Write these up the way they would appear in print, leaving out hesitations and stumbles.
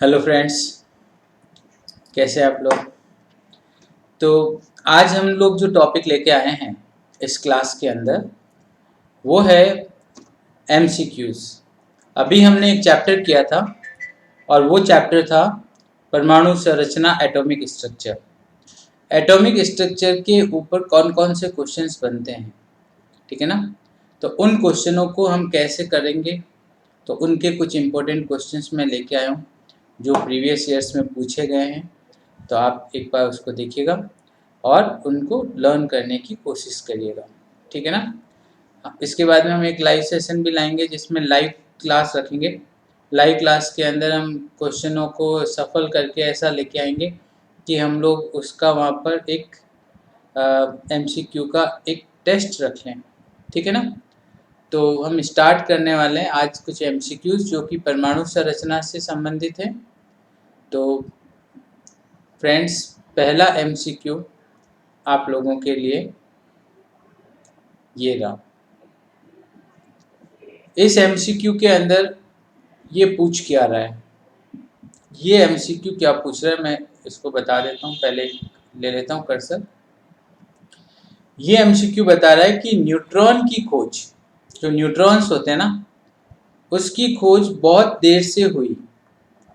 Hello friends, कैसे हैं आप लोग। तो आज हम लोग जो टॉपिक लेके आए हैं इस क्लास के अंदर वो है एमसीक्यूज़। अभी हमने एक चैप्टर किया था और वो चैप्टर था परमाणु संरचना एटॉमिक स्ट्रक्चर। एटॉमिक स्ट्रक्चर के ऊपर कौन कौन से क्वेश्चंस बनते हैं, ठीक है ना। तो उन क्वेश्चनों को हम कैसे करेंगे, तो उनके कुछ इम्पोर्टेंट क्वेश्चंस मैं लेके आया हूँ जो प्रीवियस ईयर्स में पूछे गए हैं। तो आप एक बार उसको देखिएगा और उनको लर्न करने की कोशिश करिएगा, ठीक है ना। इसके बाद में हम एक लाइव सेशन भी लाएंगे जिसमें लाइव क्लास रखेंगे। लाइव क्लास के अंदर हम क्वेश्चनों को सफल करके ऐसा लेके आएंगे कि हम लोग उसका वहाँ पर एक एमसीक्यू का एक टेस्ट रख लें, ठीक है ना। तो हम स्टार्ट करने वाले हैं आज कुछ एमसीक्यूज जो कि परमाणु संरचना से संबंधित है। तो फ्रेंड्स, पहला एमसीक्यू आप लोगों के लिए ये रहा। इस एमसीक्यू के अंदर ये पूछ क्या रहा है, ये एमसीक्यू क्या पूछ रहा है मैं इसको बता देता हूँ। पहले ले लेता हूँ कर्सर। ये एमसीक्यू बता रहा है कि न्यूट्रॉन की खोज, जो न्यूट्रॉन्स होते हैं ना, उसकी खोज बहुत देर से हुई।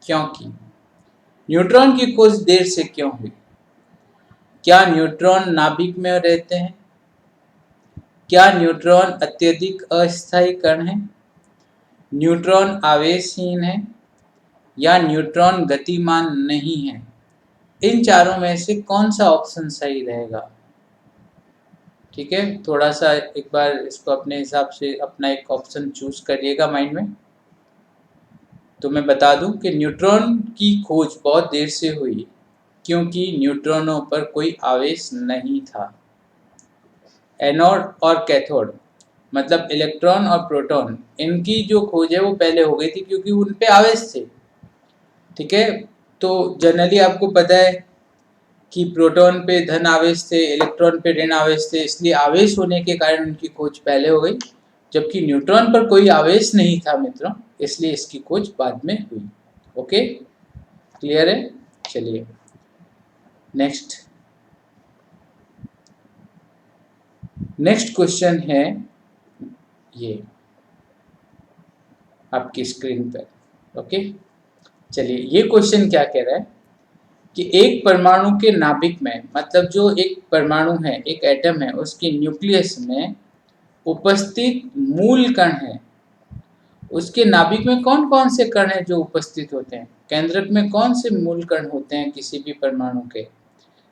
क्योंकि न्यूट्रॉन की खोज देर से क्यों हुई? क्या न्यूट्रॉन नाभिक में रहते हैं? क्या न्यूट्रॉन अत्यधिक अस्थायी कण है? न्यूट्रॉन आवेशहीन है या न्यूट्रॉन गतिमान नहीं है? इन चारों में से कौन सा ऑप्शन सही रहेगा? ठीक है, थोड़ा सा एक बार इसको अपने हिसाब से अपना एक ऑप्शन चूज करिएगा माइंड में। तो मैं बता दूं कि न्यूट्रॉन की खोज बहुत देर से हुई क्योंकि न्यूट्रॉनों पर कोई आवेश नहीं था। एनोड और कैथोड मतलब इलेक्ट्रॉन और प्रोटॉन, इनकी जो खोज है वो पहले हो गई थी क्योंकि उन पे आवेश थे, ठीक है। तो जनरली आपको पता है कि प्रोटॉन पे धन आवेश थे, इलेक्ट्रॉन पे ऋण आवेश थे, इसलिए आवेश होने के कारण उनकी खोज पहले हो गई। जबकि न्यूट्रॉन पर कोई आवेश नहीं था मित्रों, इसलिए इसकी खोज बाद में हुई। ओके, क्लियर है। चलिए नेक्स्ट क्वेश्चन है ये आपकी स्क्रीन पर। ओके, चलिए ये क्वेश्चन क्या कह रहा है कि एक परमाणु के नाभिक में, मतलब जो एक परमाणु है, एक एटम है, उसके न्यूक्लियस में उपस्थित मूल कण है, उसके नाभिक में कौन कौन से कण हैं जो उपस्थित होते हैं? केंद्रक में कौन से मूल कण होते हैं किसी भी परमाणु के?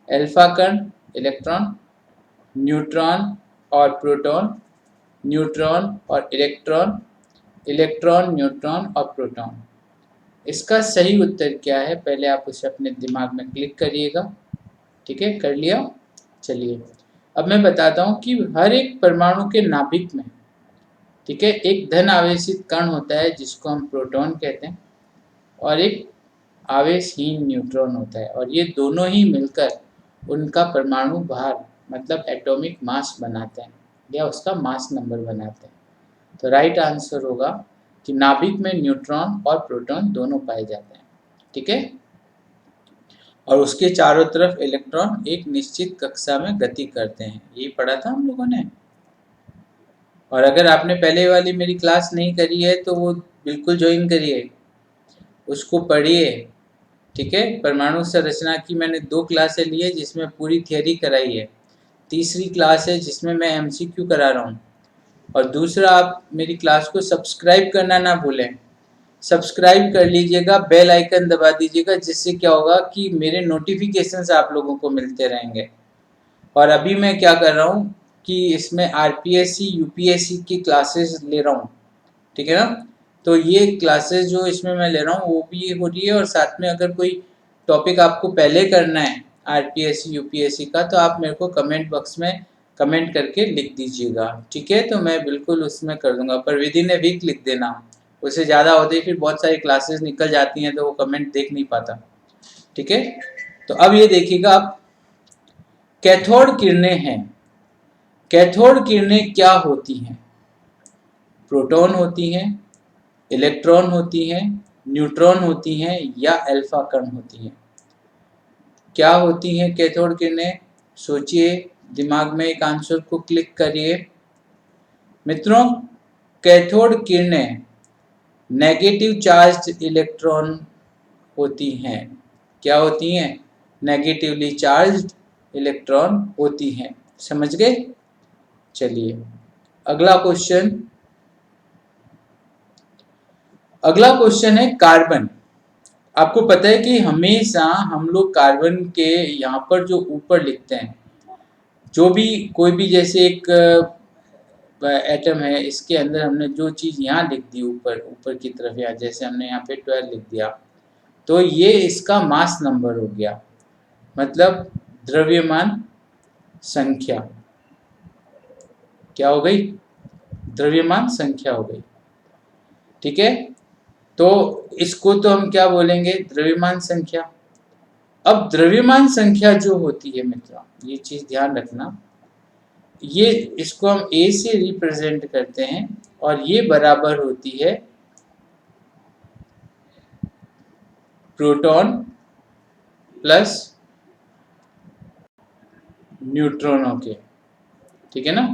अल्फा कण इलेक्ट्रॉन, न्यूट्रॉन और प्रोटॉन, न्यूट्रॉन और इलेक्ट्रॉन, इलेक्ट्रॉन न्यूट्रॉन और प्रोटॉन। इसका सही उत्तर क्या है पहले आप उसे अपने दिमाग में क्लिक करिएगा। ठीक है, कर लिया। चलिए अब मैं बताता हूँ कि हर एक परमाणु के नाभिक में, ठीक है, एक धन आवेशित कण होता है जिसको हम प्रोटॉन कहते हैं और एक आवेशहीन न्यूट्रॉन होता है, और ये दोनों ही मिलकर उनका परमाणु भार मतलब एटॉमिक मास बनाते हैं या उसका मास नंबर बनाते हैं। तो राइट आंसर होगा कि नाभिक में न्यूट्रॉन और प्रोटॉन दोनों पाए जाते हैं, ठीक है, और उसके चारों तरफ इलेक्ट्रॉन एक निश्चित कक्षा में गति करते हैं। ये पढ़ा था हम लोगों ने। और अगर आपने पहले वाली मेरी क्लास नहीं करी है तो वो बिल्कुल ज्वाइन करिए, उसको पढ़िए, ठीक है। परमाणु संरचना की मैंने 2 क्लासें ली है जिसमें पूरी थियरी कराई है। तीसरी क्लास है जिसमें मैं एमसीक्यू करा रहा हूँ। और दूसरा, आप मेरी क्लास को सब्सक्राइब करना ना भूलें। सब्सक्राइब कर लीजिएगा, बेल आइकन दबा दीजिएगा, जिससे क्या होगा कि मेरे नोटिफिकेशंस आप लोगों को मिलते रहेंगे। और अभी मैं क्या कर रहा हूँ कि इसमें आरपीएससी यूपीएससी की क्लासेस ले रहा हूँ, ठीक है ना। तो ये क्लासेस जो इसमें मैं ले रहा हूँ वो भी हो रही है, और साथ में अगर कोई टॉपिक आपको पहले करना है आरपीएससी यूपीएससी का तो आप मेरे को कमेंट बॉक्स में कमेंट करके लिख दीजिएगा, ठीक है। तो मैं बिल्कुल उसमें कर दूंगा, पर विद इन ए वीक लिख देना। उससे ज़्यादा होते ही फिर बहुत सारी क्लासेस निकल जाती हैं तो वो कमेंट देख नहीं पाता, ठीक है। तो अब ये देखिएगा आप, कैथोड किरणें हैं। कैथोड किरणें क्या होती हैं? प्रोटॉन होती हैं, इलेक्ट्रॉन होती हैं न्यूट्रॉन होती हैं या अल्फा कण होती हैं? क्या होती हैं कैथोड किरणें? सोचिए, दिमाग में एक आंसर को क्लिक करिए। मित्रों, कैथोड किरणें नेगेटिव चार्ज्ड इलेक्ट्रॉन होती हैं। क्या होती हैं? नेगेटिवली चार्ज्ड इलेक्ट्रॉन होती हैं। समझ गए? चलिए अगला क्वेश्चन है कार्बन। आपको पता है कि हमेशा हम लोग कार्बन के यहाँ पर जो ऊपर लिखते हैं, जो भी कोई भी जैसे एक एटम है, इसके अंदर हमने जो चीज़ यहाँ लिख दी ऊपर की तरफ, या जैसे हमने यहाँ पे 12 लिख दिया, तो ये इसका मास नंबर हो गया, मतलब द्रव्यमान संख्या। क्या हो गई? द्रव्यमान संख्या हो गई। ठीक है, तो इसको तो हम क्या बोलेंगे? द्रव्यमान संख्या। अब द्रव्यमान संख्या जो होती है मित्रों, ये चीज ध्यान रखना, ये इसको हम A से रिप्रेजेंट करते हैं और ये बराबर होती है प्रोटॉन प्लस न्यूट्रॉनों के। ठीक है ना?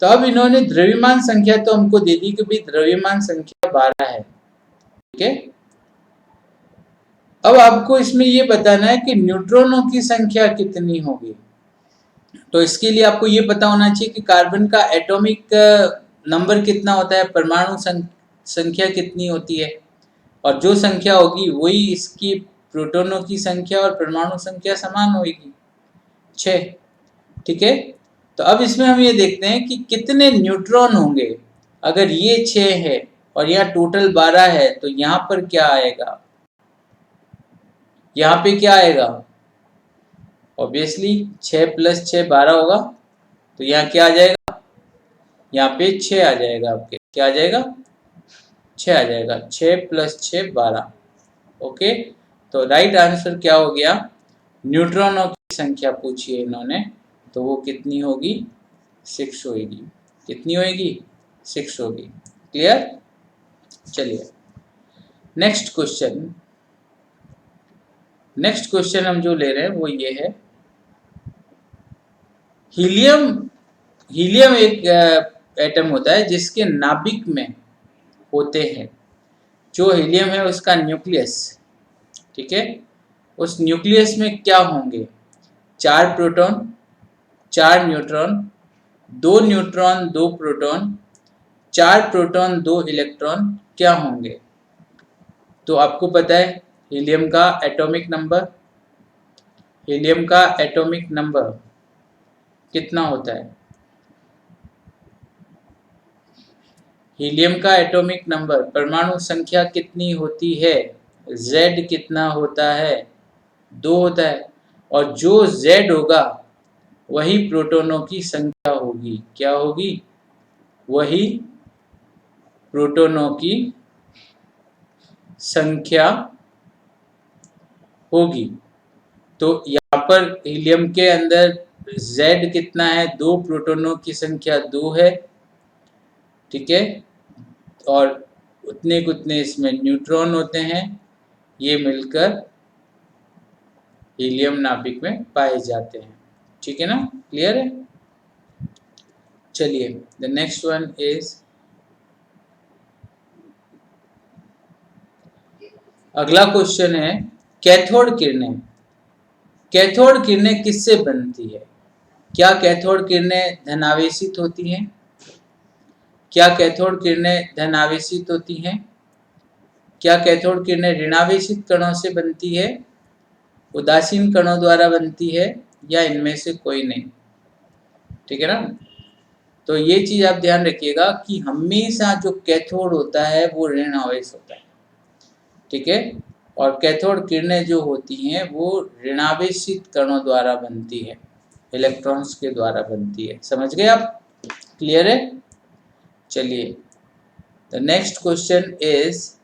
तो अब इन्होंने द्रव्यमान संख्या तो हमको दे दी कि भाई द्रव्यमान संख्या 12 है। ठीक है, अब आपको इसमें ये बताना है कि न्यूट्रॉनों की संख्या कितनी होगी। तो इसके लिए आपको ये पता होना चाहिए कि कार्बन का एटॉमिक नंबर कितना होता है, परमाणु संख्या कितनी होती है, और जो संख्या होगी वही इसकी प्रोटॉनों की संख्या और परमाणु संख्या समान होगी, 6। ठीक है, तो अब इसमें हम ये देखते हैं कि कितने न्यूट्रॉन होंगे। अगर ये 6 है और यहाँ टोटल 12 है, तो यहाँ पर क्या आएगा? यहाँ पे क्या आएगा? ऑब्वियसली 6 + 6 12 होगा, तो यहाँ क्या आ जाएगा? यहाँ पे 6 आ जाएगा। आपके क्या आ जाएगा? 6 आ जाएगा। 6 + 6 12। ओके, तो राइट आंसर क्या हो गया? न्यूट्रॉनों की संख्या पूछी है इन्होंने, तो वो कितनी होगी? 6 होगी। कितनी होगी? 6 होगी। क्लियर? चलिए नेक्स्ट क्वेश्चन हम जो ले रहे हैं वो ये है, हीलियम एक एटम होता है जिसके नाभिक में होते हैं, जो हीलियम है उसका न्यूक्लियस। ठीक है, उस न्यूक्लियस में क्या होंगे? 4 proton 4 neutron, 2 neutron 2 proton, 4 proton 2 electron क्या होंगे? तो आपको पता है हीलियम का एटॉमिक नंबर कितना होता है? हीलियम का एटॉमिक नंबर, परमाणु संख्या कितनी होती है? Z कितना होता है? 2 होता है, और जो Z होगा वही प्रोटॉनों की संख्या होगी। क्या होगी? वही प्रोटॉनों की संख्या होगी। तो यहाँ पर हीलियम के अंदर Z कितना है? 2 प्रोटॉनों की संख्या 2 है। ठीक है, और उतने कितने इसमें न्यूट्रॉन होते हैं, ये मिलकर हीलियम नाभिक में पाए जाते हैं। ठीक है ना? क्लियर है? चलिए द नेक्स्ट वन इज, अगला क्वेश्चन है कैथोड किरणें। कैथोड किरणें किससे बनती है? क्या कैथोड किरणें धनावेशित होती हैं? क्या कैथोड किरणें धनावेशित होती हैं? क्या कैथोड किरणें ऋणावेशित कणों से बनती है, उदासीन कणों द्वारा बनती है, या इनमें से कोई नहीं? ठीक है ना? तो ये चीज आप ध्यान रखिएगा कि हमेशा जो कैथोड होता है वो ऋण आवेश होता है। ठीक है, और कैथोड किरणें जो होती हैं वो ऋणावेशित कणों द्वारा बनती है, इलेक्ट्रॉन्स के द्वारा बनती है। समझ गए आप? क्लियर है? चलिए the next question is,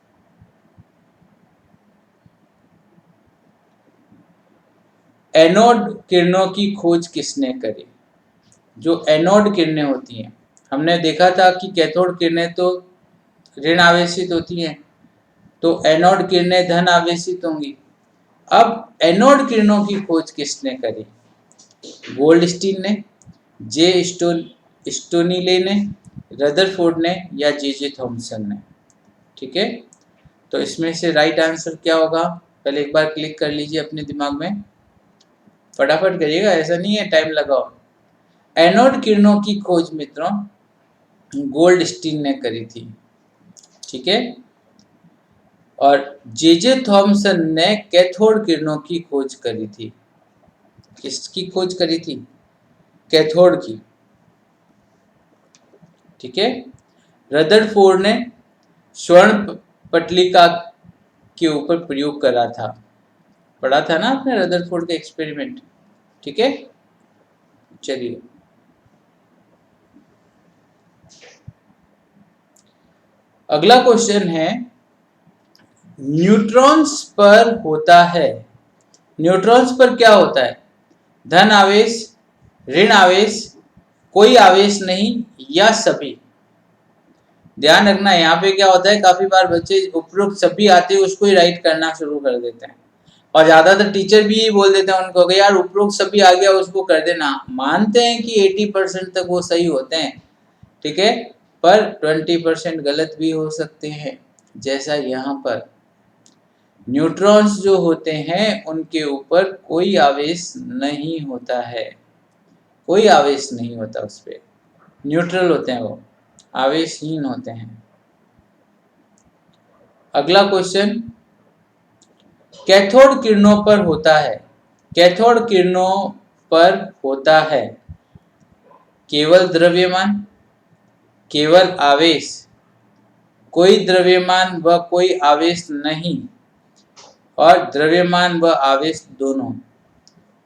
anode किरणों की खोज किसने करी? जो एनोड किरणें होती हैं, हमने देखा था कि कैथोड किरणें तो ऋण आवेशित होती हैं, तो एनोड किरणें धन आवेशित होंगी। अब एनोड किरणों की खोज किसने करी? गोल्डस्टीन ने, जे स्टोनीले ने, रदरफोर्ड ने या जे थॉमसन ने। ठीक है, तो इसमें से राइट आंसर क्या होगा? पहले एक बार क्लिक कर लीजिए अपने दिमाग में, फटाफट करिएगा, ऐसा नहीं है टाइम लगाओ। एनोड किरणों की खोज मित्रों गोल्डस्टीन ने करी थी। ठीक है, और जे थॉमसन ने कैथोड किरणों की खोज करी थी। किसकी खोज करी थी? कैथोड की। ठीक है, रदरफोर्ड ने स्वर्ण पटलिका के ऊपर प्रयोग करा था। पढ़ा था ना आपने रदरफोर्ड का एक्सपेरिमेंट। ठीक है, चलिए अगला क्वेश्चन है, न्यूट्रॉन्स पर होता है। न्यूट्रॉन्स पर क्या होता है? धन आवेश, ऋण आवेश, कोई आवेश नहीं या सभी। ध्यान रखना यहाँ पे क्या होता है, काफी बार बच्चे उपरोक्त सभी आते ही उसको ही राइट करना शुरू कर देते हैं, और ज्यादातर टीचर भी यही बोल देते हैं उनको कि यार उपरोक्त सभी आ गया उसको कर देना। मानते हैं कि 80% तक वो सही होते हैं, ठीक है, पर 20% गलत भी हो सकते हैं। जैसा यहाँ पर न्यूट्रॉन्स जो होते हैं उनके ऊपर कोई आवेश नहीं होता है, कोई आवेश नहीं होता उस पर, न्यूट्रल होते हैं वो, आवेशहीन होते हैं। अगला क्वेश्चन, कैथोड किरणों पर होता है। कैथोड किरणों पर होता है केवल द्रव्यमान, केवल आवेश, कोई द्रव्यमान व कोई आवेश नहीं, और द्रव्यमान व आवेश दोनों।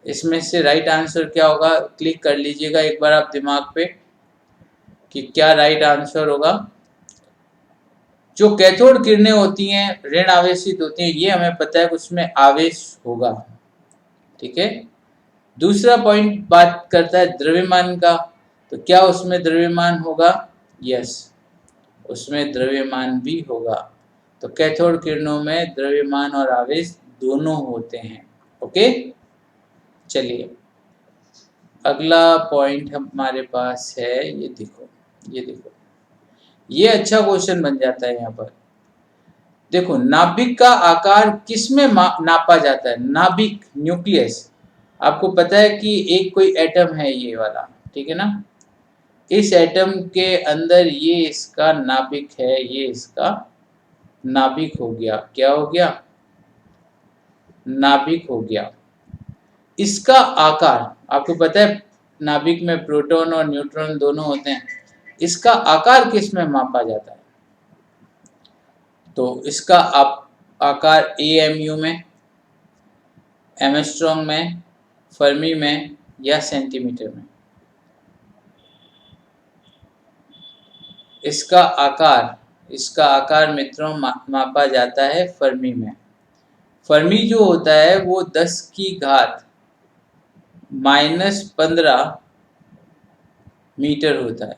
इसमें से राइट आंसर क्या होगा? क्लिक कर लीजिएगा एक बार आप दिमाग पे कि क्या राइट आंसर होगा। जो कैथोड किरणें होती हैं ऋण आवेशित होती हैं, ये हमें पता है कि उसमें आवेश होगा। ठीक है, दूसरा पॉइंट बात करता है द्रव्यमान का, तो क्या उसमें द्रव्यमान होगा? यस, उसमें द्रव्यमान भी होगा। तो कैथोड किरणों में द्रव्यमान और आवेश दोनों होते हैं। ओके, चलिए अगला पॉइंट हमारे पास है, ये देखो, ये देखो, ये अच्छा क्वेश्चन बन जाता है यहाँ पर। देखो, नाभिक का आकार किसमें नापा जाता है? नाभिक, न्यूक्लियस, आपको पता है कि एक कोई एटम है ये वाला, ठीक है ना, इस एटम के अंदर ये इसका नाभिक है, ये इसका नाभिक हो गया। क्या हो गया? नाभिक हो गया। इसका आकार आपको पता है, नाभिक में प्रोटॉन और न्यूट्रॉन दोनों होते हैं, इसका आकार किस में मापा जाता है? तो इसका आकार AMU में, एमस्ट्रॉन्ग में, फर्मी में या सेंटीमीटर में? इसका आकार मित्रों मापा जाता है फर्मी में। फर्मी जो होता है वो 10 की घात -15 मीटर होता है।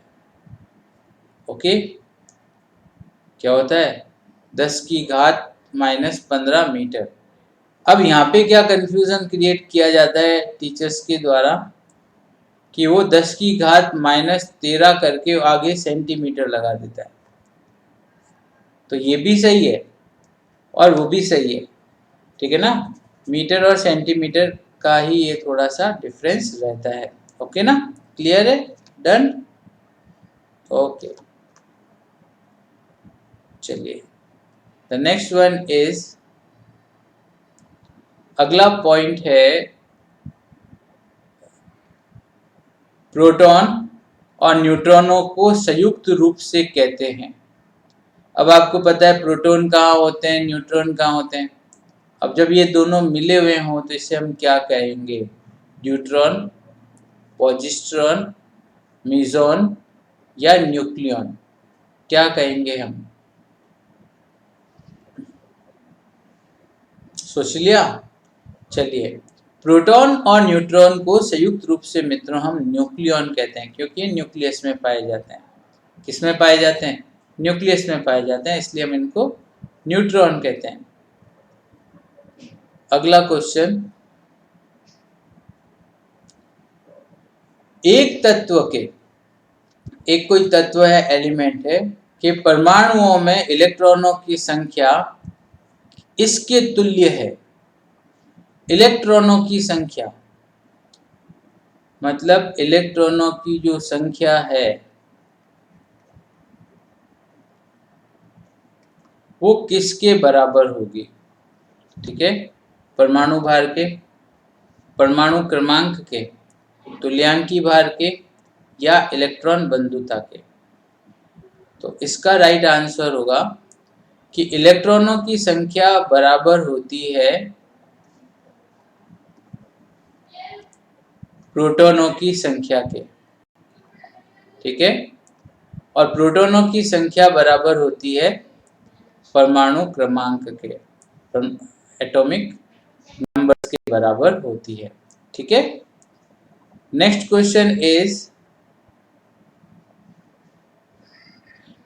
ओके, क्या होता है? 10 की घात -15 मीटर। अब यहाँ पे क्या कंफ्यूजन क्रिएट किया जाता है टीचर्स के द्वारा कि वो 10 की घात -13 करके आगे सेंटीमीटर लगा देता है। तो ये भी सही है और वो भी सही है, ठीक है ना, मीटर और सेंटीमीटर का ही ये थोड़ा सा डिफरेंस रहता है। ओके ना, क्लियर है? डन? ओके, चलिए द नेक्स्ट वन इज, अगला पॉइंट है प्रोटॉन और न्यूट्रॉनों को संयुक्त रूप से कहते हैं। अब आपको पता है प्रोटॉन कहाँ होते हैं, न्यूट्रॉन कहाँ होते हैं। अब जब ये दोनों मिले हुए हों तो इसे हम क्या कहेंगे? न्यूट्रॉन, पॉजिट्रॉन, मेसॉन या न्यूक्लियन, क्या कहेंगे हम? सोच लिया? चलिए, प्रोटॉन और न्यूट्रॉन को संयुक्त रूप से मित्रों हम न्यूक्लियन कहते हैं, क्योंकि ये न्यूक्लियस में पाए जाते हैं। किस में पाए जाते हैं? न्यूक्लियस में पाए जाते हैं, इसलिए हम इनको न्यूट्रॉन कहते हैं। अगला क्वेश्चन, एक तत्व के, एक कोई तत्व है, एलिमेंट है, कि परमाणुओं में इलेक्ट्रॉनों की संख्या इसके तुल्य है। इलेक्ट्रॉनों की संख्या मतलब इलेक्ट्रॉनों की जो संख्या है वो किसके बराबर होगी? ठीक है, परमाणु भार के, परमाणु क्रमांक के, तुल्यांकी भार के, या इलेक्ट्रॉन बंधुता के। तो इसका राइट आंसर होगा कि इलेक्ट्रॉनों की संख्या बराबर होती है प्रोटॉनों की संख्या के। ठीक है, और प्रोटॉनों की संख्या बराबर होती है परमाणु क्रमांक के, एटॉमिक नंबर्स के बराबर होती है। ठीक है, नेक्स्ट क्वेश्चन इज,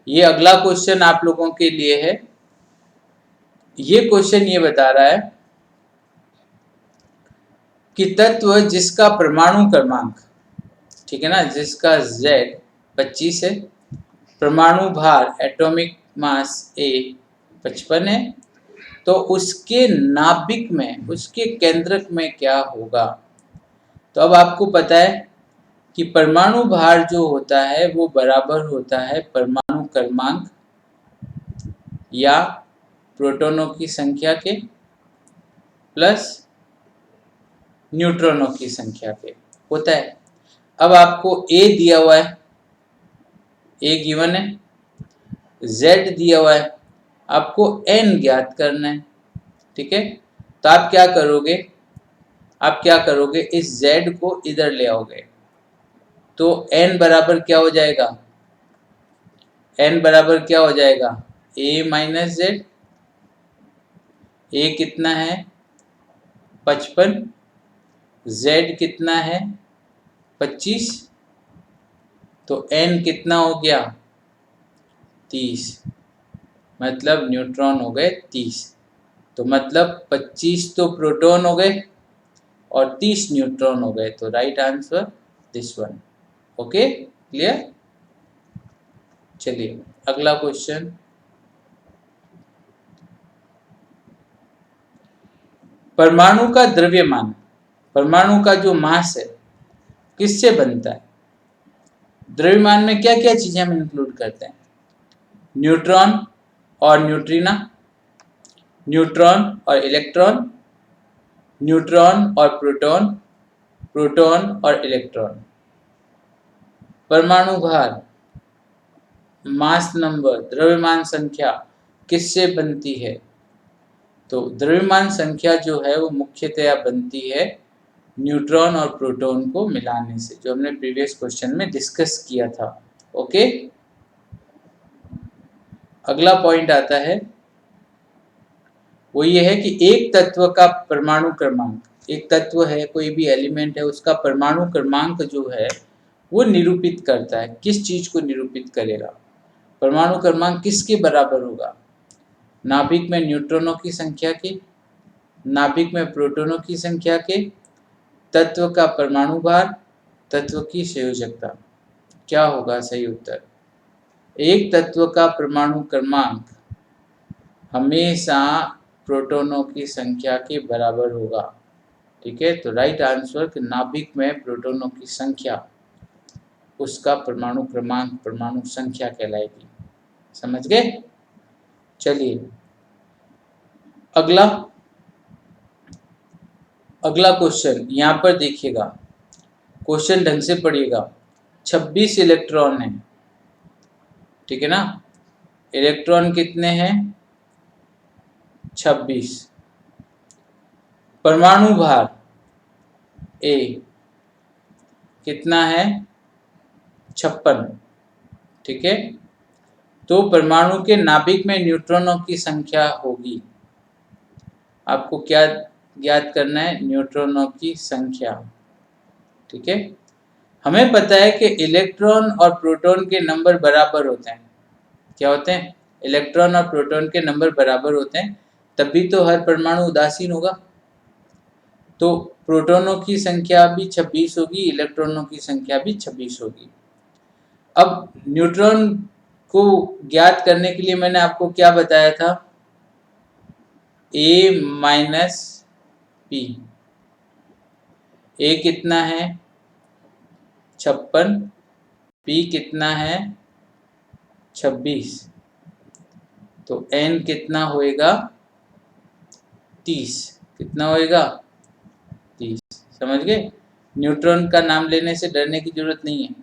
ये अगला क्वेश्चन आप लोगों के लिए है। ये क्वेश्चन ये बता रहा है कि तत्व जिसका परमाणु क्रमांक, ठीक है ना, जिसका Z 25 है, परमाणु भार एटॉमिक मास A 55 है, तो उसके नाभिक में, उसके केंद्रक में क्या होगा? तो अब आपको पता है कि परमाणु भार जो होता है वो बराबर होता है परमाणु क्रमांक या प्रोटॉनों की संख्या के प्लस न्यूट्रॉनों की संख्या के होता है। अब आपको A दिया हुआ है, A गिवन है, Z दिया हुआ है, आपको N ज्ञात करना है। ठीक है, तो आप क्या करोगे, आप क्या करोगे, इस Z को इधर ले आओगे, तो N बराबर क्या हो जाएगा, N बराबर क्या हो जाएगा, A माइनस Z। A कितना है 55, Z कितना है 25, तो N कितना हो गया 30, मतलब न्यूट्रॉन हो गए 30। तो मतलब 25 तो प्रोटॉन हो गए और 30 न्यूट्रॉन हो गए। तो right answer this one. Okay, clear? चलिए अगला क्वेश्चन, परमाणु का द्रव्यमान, परमाणु का जो मास है किससे बनता है? द्रव्यमान में क्या क्या चीजें हम इंक्लूड करते हैं? न्यूट्रॉन और न्यूट्रिना, न्यूट्रॉन और इलेक्ट्रॉन, न्यूट्रॉन और प्रोटॉन, प्रोटॉन और इलेक्ट्रॉन। परमाणु भार, मास नंबर, द्रव्यमान संख्या किससे बनती है? तो द्रव्यमान संख्या जो है वो मुख्यतया बनती है न्यूट्रॉन और प्रोटॉन को मिलाने से, जो हमने प्रीवियस क्वेश्चन में डिस्कस किया था। ओके, अगला पॉइंट आता है, वो ये है कि एक तत्व का परमाणु क्रमांक, एक तत्व है, कोई भी एलिमेंट है, उसका परमाणु क्रमांक जो है वो निरूपित करता है, किस चीज को निरूपित करेगा? परमाणु क्रमांक किसके बराबर होगा? नाभिक में न्यूट्रॉनों की संख्या के, नाभिक में प्रोटॉनों की संख्या के, तत्व का परमाणु भार, तत्व की संयोजकता। क्या होगा सही उत्तर? एक तत्व का परमाणु क्रमांक हमेशा प्रोटॉनों की संख्या के बराबर होगा। ठीक है, तो राइट आंसर कि नाभिक में प्रोटॉनों की संख्या उसका परमाणु क्रमांक, परमाणु संख्या कहलाएगी। समझ गए? चलिए अगला, अगला क्वेश्चन यहाँ पर देखिएगा, क्वेश्चन ढंग से पढ़िएगा। 26 इलेक्ट्रॉन है, ठीक है ना, इलेक्ट्रॉन कितने हैं 26, परमाणु भार A कितना है 56, ठीक है, तो परमाणु के नाभिक में न्यूट्रॉनों की संख्या होगी। आपको क्या ज्ञात करना है? न्यूट्रॉनों की संख्या। ठीक है, हमें पता है कि इलेक्ट्रॉन और प्रोटॉन के नंबर बराबर होते हैं। क्या होते हैं? इलेक्ट्रॉन और प्रोटॉन के नंबर बराबर होते हैं तब भी तो हर परमाणु उदासीन होगा। तो प्रोटॉनों की संख्या भी 26 होगी, इलेक्ट्रॉनों की संख्या भी 26 होगी। अब न्यूट्रॉन को ज्ञात करने के लिए मैंने आपको क्या बताया था, A माइनस पी। ए कितना है 56, पी कितना है 26, तो n कितना होएगा 30। कितना होएगा 30। समझ गए? न्यूट्रॉन का नाम लेने से डरने की जरूरत नहीं है,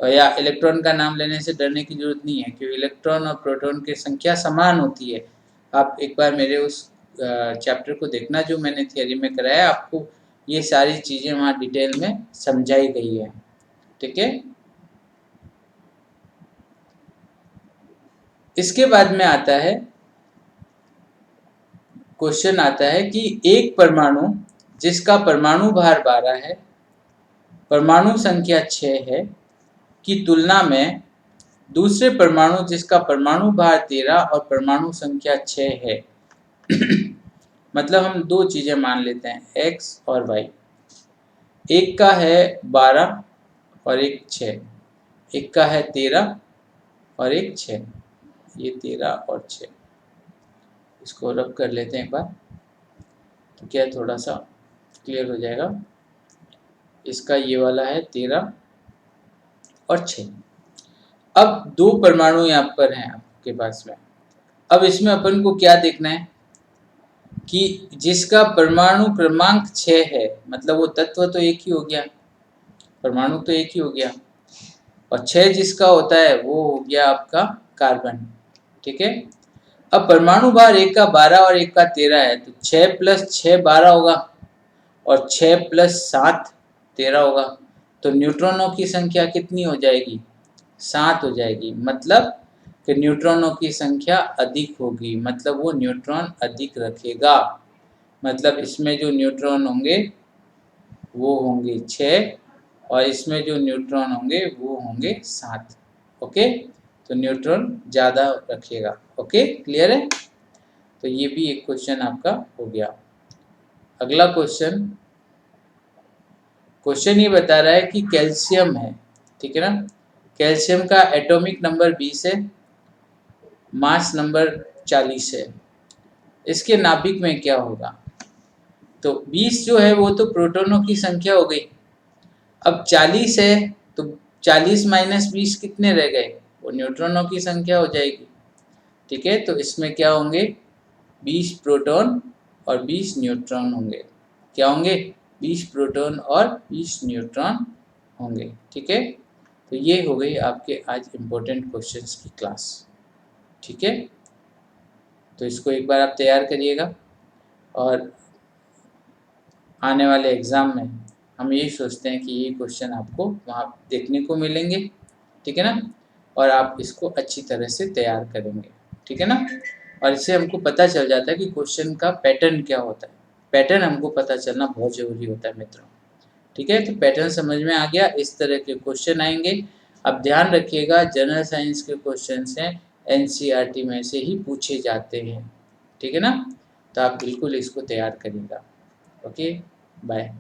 या इलेक्ट्रॉन का नाम लेने से डरने की जरूरत नहीं है, क्योंकि इलेक्ट्रॉन और प्रोटॉन की संख्या समान होती है। आप एक बार मेरे उस चैप्टर को देखना जो मैंने थियरी में कराया, आपको ये सारी चीज़ें वहाँ डिटेल में समझाई गई है। ठीक है, इसके बाद में आता है क्वेश्चन आता है कि एक परमाणु जिसका परमाणु भार 12 है, परमाणु संख्या 6 है, की तुलना में दूसरे परमाणु जिसका परमाणु भार 13 और परमाणु संख्या 6 है मतलब हम दो चीजें मान लेते हैं, x और y। एक का है 12 और एक 6, एक का है 13 और एक 6, ये 13 और 6। इसको रब कर लेते हैं एक बार, तो क्या थोड़ा सा क्लियर हो जाएगा। इसका ये वाला है 13 और 6। अब दो परमाणु यहाँ पर हैं आपके पास में। अब इसमें अपन को क्या देखना है कि जिसका परमाणु क्रमांक 6 है, मतलब वो तत्व तो एक ही हो गया, परमाणु तो एक ही हो गया, और 6 जिसका होता है वो हो गया आपका कार्बन। ठीक है, अब परमाणु भार एक का 12 और एक का 13 है, तो 6 + 6 12 होगा और 6 + 7 13 होगा। तो न्यूट्रॉनों की संख्या कितनी हो जाएगी 7 हो जाएगी, मतलब कि न्यूट्रॉनों की संख्या अधिक होगी, मतलब वो न्यूट्रॉन अधिक रखेगा। मतलब इसमें जो न्यूट्रॉन होंगे वो होंगे 6 और इसमें जो न्यूट्रॉन होंगे वो होंगे 7। ओके, तो न्यूट्रॉन ज़्यादा रखेगा। ओके, क्लियर है? तो ये भी एक क्वेश्चन आपका हो गया। अगला क्वेश्चन ये बता रहा है कि कैल्शियम है, ठीक है ना, कैल्शियम का एटॉमिक नंबर 20 है, मास नंबर 40 है, इसके नाभिक में क्या होगा? तो 20 जो है वो तो प्रोटॉनों की संख्या हो गई। अब 40 है तो 40 - 20 कितने रह गए? वो न्यूट्रॉनों की संख्या हो जाएगी। ठीक है, तो इसमें क्या होंगे 20 प्रोटॉन और 20 न्यूट्रॉन होंगे। क्या होंगे? 20 प्रोटॉन और 20 न्यूट्रॉन होंगे। ठीक है, तो ये हो गई आपके आज इम्पोर्टेंट क्वेश्चंस की क्लास। ठीक है, तो इसको एक बार आप तैयार करिएगा और आने वाले एग्ज़ाम में हम यही सोचते हैं कि ये क्वेश्चन आपको वहाँ देखने को मिलेंगे। ठीक है ना, और आप इसको अच्छी तरह से तैयार करेंगे। ठीक है ना, और इससे हमको पता चल जाता है कि क्वेश्चन का पैटर्न क्या होता है। पैटर्न हमको पता चलना बहुत ज़रूरी होता है मित्रों। ठीक है, तो पैटर्न समझ में आ गया, इस तरह के क्वेश्चन आएंगे। अब ध्यान रखिएगा, जनरल साइंस के क्वेश्चन हैं NCERT में से ही पूछे जाते हैं। ठीक है ना, तो आप बिल्कुल इसको तैयार करिएगा। Okay, bye.